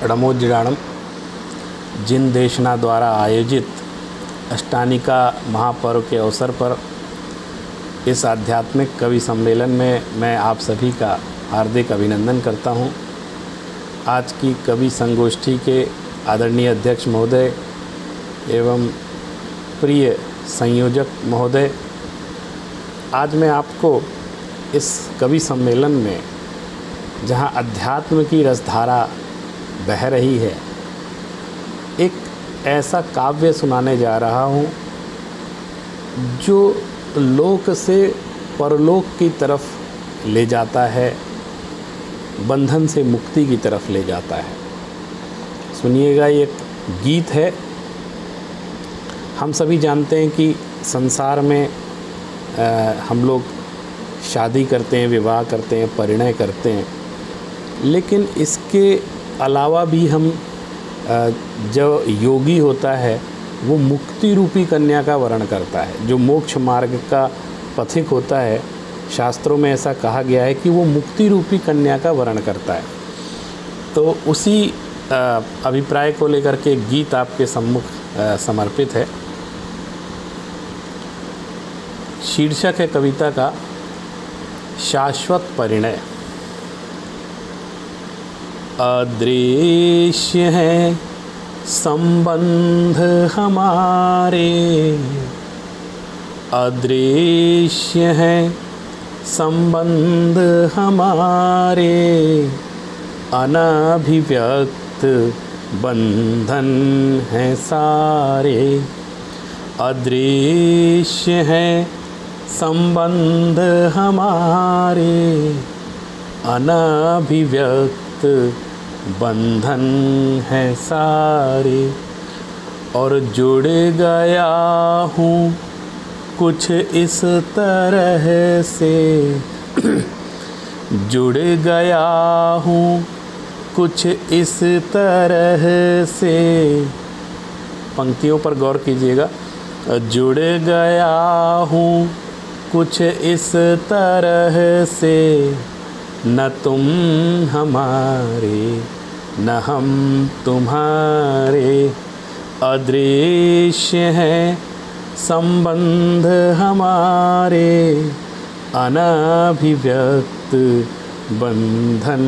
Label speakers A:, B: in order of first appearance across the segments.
A: रणमोज्जीराणम जिन देशना द्वारा आयोजित अष्टानिका महापर्व के अवसर पर इस आध्यात्मिक कवि सम्मेलन में मैं आप सभी का हार्दिक अभिनंदन करता हूं। आज की कवि संगोष्ठी के आदरणीय अध्यक्ष महोदय एवं प्रिय संयोजक महोदय, आज मैं आपको इस कवि सम्मेलन में जहां अध्यात्म की रसधारा बह रही है, एक ऐसा काव्य सुनाने जा रहा हूं जो लोक से परलोक की तरफ ले जाता है, बंधन से मुक्ति की तरफ ले जाता है। सुनिएगा, ये एक गीत है। हम सभी जानते हैं कि संसार में हम लोग शादी करते हैं, विवाह करते हैं, परिणय करते हैं, लेकिन इसके अलावा भी हम जो योगी होता है वो मुक्ति रूपी कन्या का वर्ण करता है। जो मोक्ष मार्ग का पथिक होता है, शास्त्रों में ऐसा कहा गया है कि वो मुक्ति रूपी कन्या का वर्ण करता है। तो उसी अभिप्राय को लेकर के गीत आपके सम्मुख समर्पित है। शीर्षक है कविता का शाश्वत परिणय। अदृश्य है संबंध हमारे, अदृश्य है संबंध हमारे, अनभिव्यक्त बंधन है सारे। अदृश्य है संबंध हमारे, अनभिव्यक्त बंधन है सारे। और जुड़ गया हूँ कुछ इस तरह से, जुड़ गया हूँ कुछ इस तरह से। पंक्तियों पर गौर कीजिएगा। जुड़ गया हूँ कुछ इस तरह से, न तुम हमारे न हम तुम्हारे। अदृश्य है संबंध हमारे, अनभिव्यक्त बंधन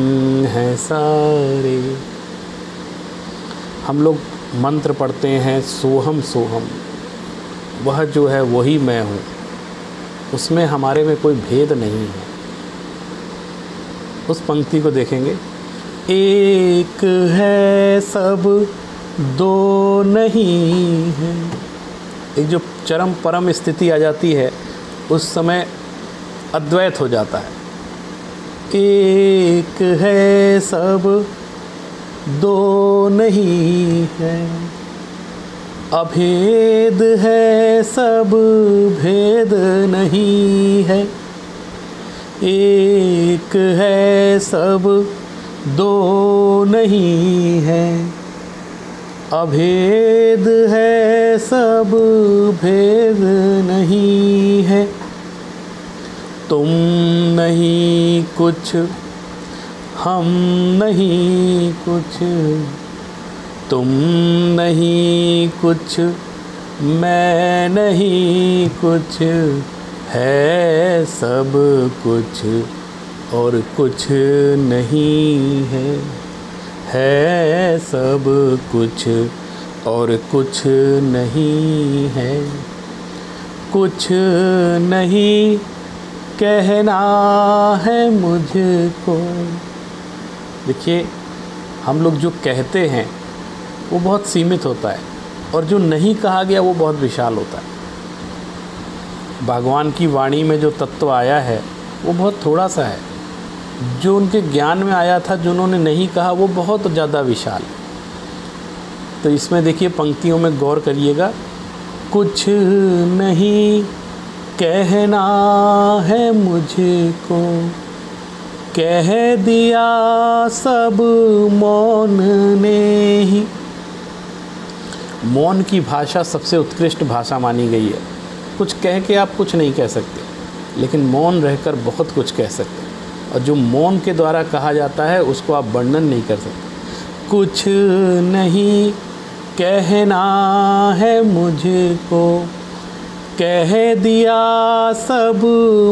A: है सारे। हम लोग मंत्र पढ़ते हैं सोहम सोहम, वह जो है वही मैं हूँ, उसमें हमारे में कोई भेद नहीं है। उस पंक्ति को देखेंगे। एक है सब दो नहीं है। एक जो चरम परम स्थिति आ जाती है, उस समय अद्वैत हो जाता है। एक है सब दो नहीं है, अभेद है सब भेद नहीं है। एक है सब दो नहीं है, अभेद है सब भेद नहीं है। तुम नहीं कुछ हम नहीं कुछ, तुम नहीं कुछ मैं नहीं कुछ, है सब कुछ और कुछ नहीं है सब कुछ और कुछ नहीं है। कुछ नहीं कहना है मुझको। देखिए, हम लोग जो कहते हैं वो बहुत सीमित होता है, और जो नहीं कहा गया वो बहुत विशाल होता है। भगवान की वाणी में जो तत्व आया है वो बहुत थोड़ा सा है। जो उनके ज्ञान में आया था, जो उन्होंने नहीं कहा, वो बहुत ज़्यादा विशाल। तो इसमें देखिए, पंक्तियों में गौर करिएगा। कुछ नहीं कहना है मुझको, कह दिया सब मौन ने ही। मौन की भाषा सबसे उत्कृष्ट भाषा मानी गई है। कुछ कह के आप कुछ नहीं कह सकते, लेकिन मौन रहकर बहुत कुछ कह सकते हैं। और जो मौन के द्वारा कहा जाता है उसको आप वर्णन नहीं कर सकते। कुछ नहीं कहना है मुझको, कह दिया सब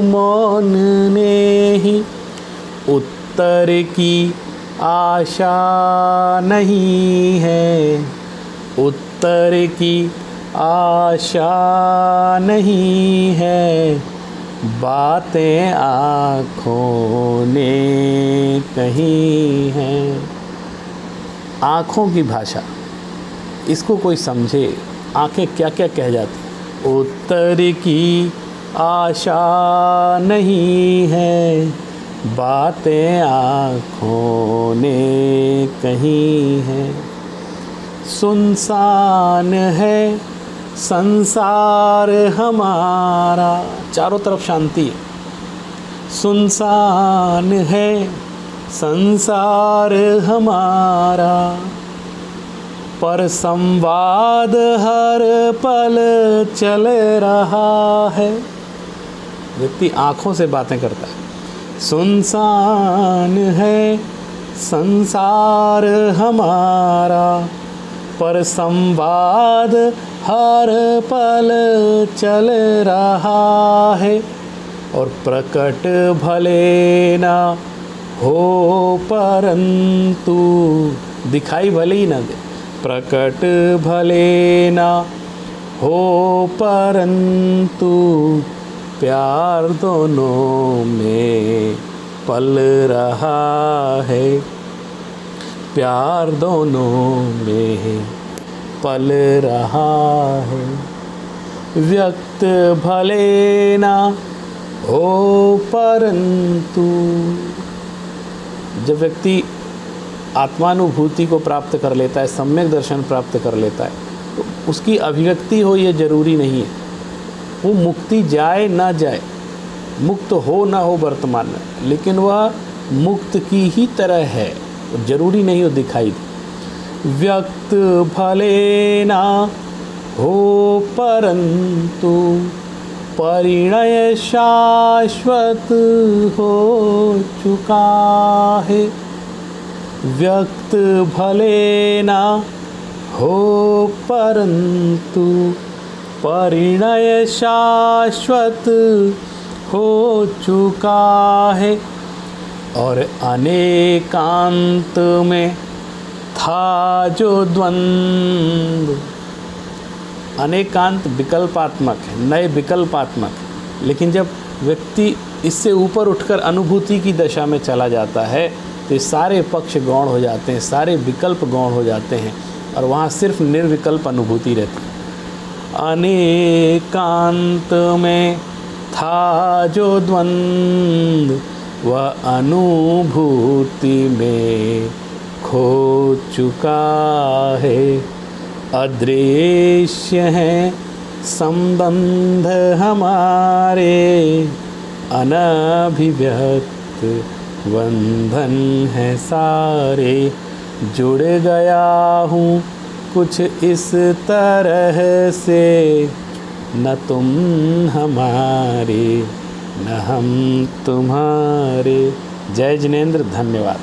A: मौन ने ही। उत्तर की आशा नहीं है, उत्तर की आशा नहीं है, बातें आँखों ने कही हैं। आँखों की भाषा, इसको कोई समझे, आँखें क्या क्या कह जाती। उत्तर की आशा नहीं है, बातें आँखों ने कही हैं। सुनसान है संसार हमारा, चारों तरफ शांति है। सुनसान है संसार हमारा, पर संवाद हर पल चल रहा है। व्यक्ति आँखों से बातें करता है। सुनसान है संसार हमारा, पर संवाद हर पल चल रहा है। और प्रकट भले ना हो परंतु, दिखाई भले ही ना दे, प्रकट भले ना हो परंतु, प्यार दोनों में पल रहा है, प्यार दोनों में पल रहा है। व्यक्त भले ना हो परंतु, जब व्यक्ति आत्मानुभूति को प्राप्त कर लेता है, सम्यक दर्शन प्राप्त कर लेता है, तो उसकी अभिव्यक्ति हो ये जरूरी नहीं है। वो मुक्ति जाए ना जाए, मुक्त हो ना हो वर्तमान में, लेकिन वह मुक्त की ही तरह है, जरूरी नहीं हो दिखाई दे। व्यक्त भले ना हो परंतु, परिणय शाश्वत हो चुका है। व्यक्त भले ना हो परंतु, परिणय शाश्वत हो चुका है। और अनेकांत में था जो द्वंद्व, अनेकांत विकल्पात्मक है, नए विकल्पात्मक, लेकिन जब व्यक्ति इससे ऊपर उठकर अनुभूति की दशा में चला जाता है तो ये सारे पक्ष गौण हो जाते हैं, सारे विकल्प गौण हो जाते हैं, और वहाँ सिर्फ निर्विकल्प अनुभूति रहती है। अनेकांत में था जो द्वंद्व, वह अनुभूति में खो चुका है। अदृश्य हैं संबंध हमारे, अनभिव्यक्त बंधन है सारे। जुड़ गया हूँ कुछ इस तरह से, न तुम हमारे न हम तुम्हारे। जय जिनेंद्र, धन्यवाद।